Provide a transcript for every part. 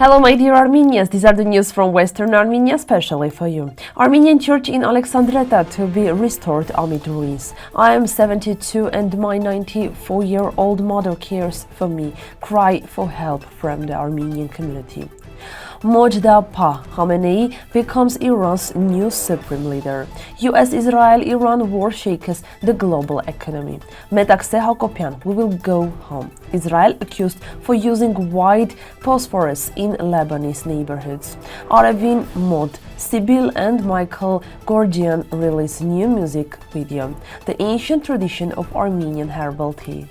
Hello, my dear Armenians. These are the news from Western Armenia, especially for you. Armenian church in Alexandretta to be restored amid ruins. I am 72 and my 94-year-old mother cares for me. Cry for help from the Armenian community. Mojtaba Khamenei becomes Iran's new supreme leader. US-Israel-Iran war shakes the global economy. Metakse Hakobyan, we will go home. Israel accused for using white phosphorus in Lebanese neighborhoods. Arevin, Sibil and Goorjian release new music video. The ancient tradition of Armenian herbal tea.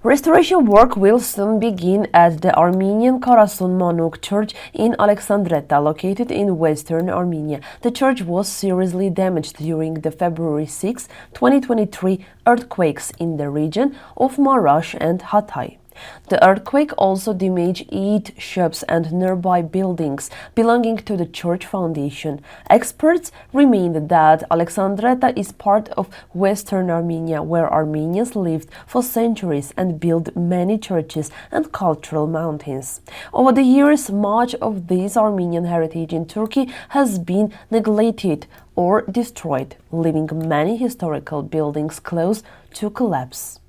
Restoration work will soon begin at the Armenian Karasun Manuk Church in Alexandretta, located in western Armenia. The church was seriously damaged during the February 6, 2023 earthquakes in the region of Marash and Hatay. The earthquake also damaged 8 shops and nearby buildings belonging to the church foundation. Experts remained that Alexandretta is part of Western Armenia, where Armenians lived for centuries and built many churches and cultural mountains. Over the years, much of this Armenian heritage in Turkey has been neglected or destroyed, leaving many historical buildings close to collapse.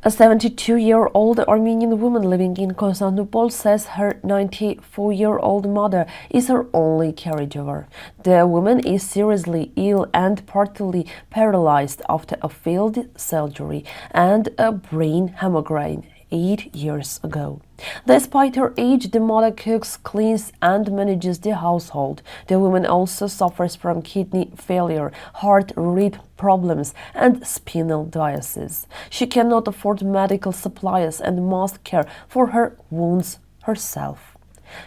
A 72-year-old Armenian woman living in Constantinople says her 94-year-old mother is her only caregiver. The woman is seriously ill and partly paralyzed after a failed surgery and a brain hemorrhage 8 years ago. Despite her age, the mother cooks, cleans, and manages the household. The woman also suffers from kidney failure, heart rhythm problems, and spinal disease. She cannot afford medical supplies and must care for her wounds herself.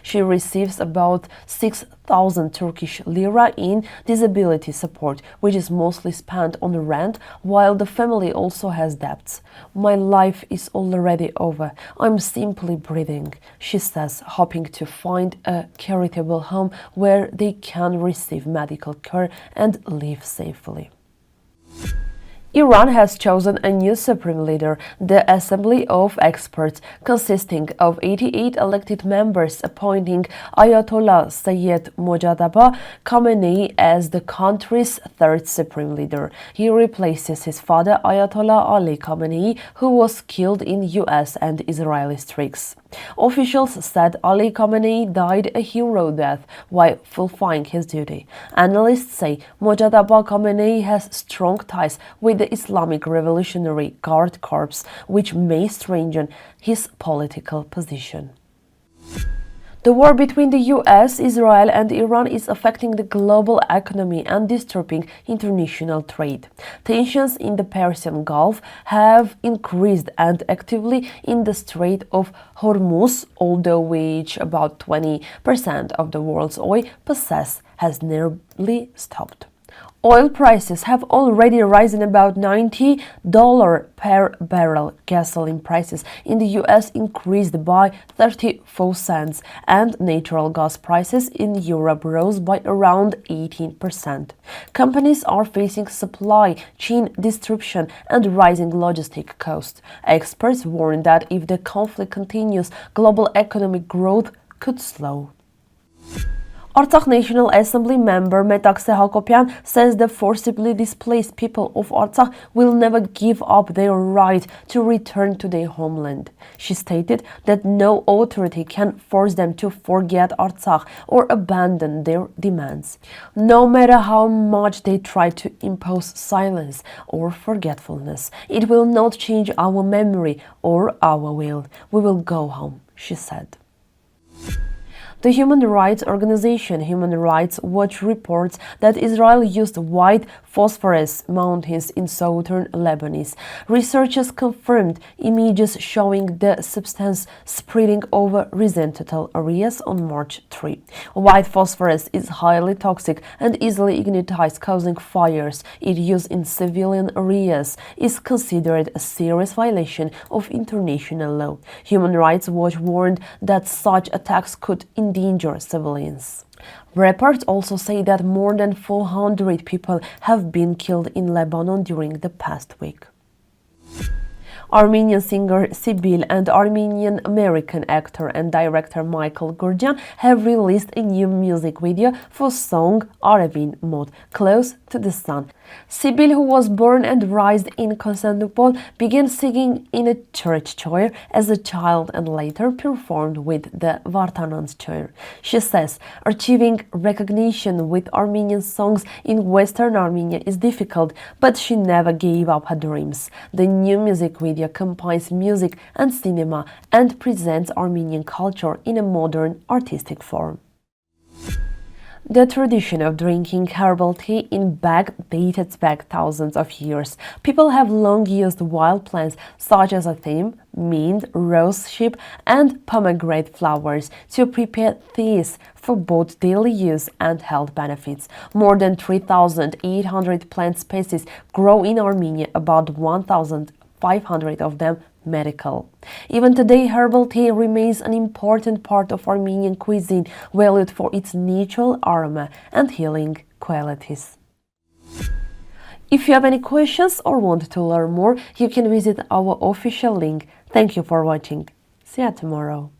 She receives about 6,000 Turkish lira in disability support, which is mostly spent on rent, while the family also has debts. "My life is already over. I'm simply breathing," she says, hoping to find a charitable home where they can receive medical care and live safely. Iran has chosen a new supreme leader. The Assembly of Experts, consisting of 88 elected members, appointing Ayatollah Sayyed Mojtaba Khamenei as the country's third supreme leader. He replaces his father Ayatollah Ali Khamenei, who was killed in US and Israeli strikes. Officials said Ali Khamenei died a hero death while fulfilling his duty. Analysts say Mojtaba Khamenei has strong ties with the Islamic Revolutionary Guard Corps, which may strengthen his political position. The war between the US, Israel, and Iran is affecting the global economy and disturbing international trade. Tensions in the Persian Gulf have increased and actively in the Strait of Hormuz, although which about 20% of the world's oil possessed has nearly stopped. Oil prices have already risen about $90 per barrel. Gasoline prices in the US increased by 34 cents, and natural gas prices in Europe rose by around 18%. Companies are facing supply chain disruption and rising logistic costs. Experts warn that if the conflict continues, global economic growth could slow. Artsakh National Assembly member Metakse Hakobyan says the forcibly displaced people of Artsakh will never give up their right to return to their homeland. She stated that no authority can force them to forget Artsakh or abandon their demands. No matter how much they try to impose silence or forgetfulness, it will not change our memory or our will. We will go home, she said. The human rights organization Human Rights Watch reports that Israel used white phosphorus mountains in southern Lebanese. Researchers confirmed images showing the substance spreading over residential areas on March 3. White phosphorus is highly toxic and easily ignites, causing fires. Its use in civilian areas is considered a serious violation of international law. Human Rights Watch warned that such attacks could endanger civilians. Reports also say that more than 400 people have been killed in Lebanon during the past week. Armenian singer Sibil and Armenian-American actor and director Michael Goorjian have released a new music video for song Arevin mode, Close to the Sun. Sibil, who was born and raised in Constantinople, began singing in a church choir as a child and later performed with the Vartanans choir. She says, achieving recognition with Armenian songs in Western Armenia is difficult, but she never gave up her dreams. The new music video combines music and cinema and presents Armenian culture in a modern, artistic form. The tradition of drinking herbal tea in bag dates back thousands of years. People have long used wild plants such as thyme, mint, rosehip, and pomegranate flowers to prepare teas for both daily use and health benefits. More than 3,800 plant species grow in Armenia, about 1,500 of them medical. Even today, herbal tea remains an important part of Armenian cuisine, valued for its natural aroma and healing qualities. If you have any questions or want to learn more, you can visit our official link. Thank you for watching. See you tomorrow.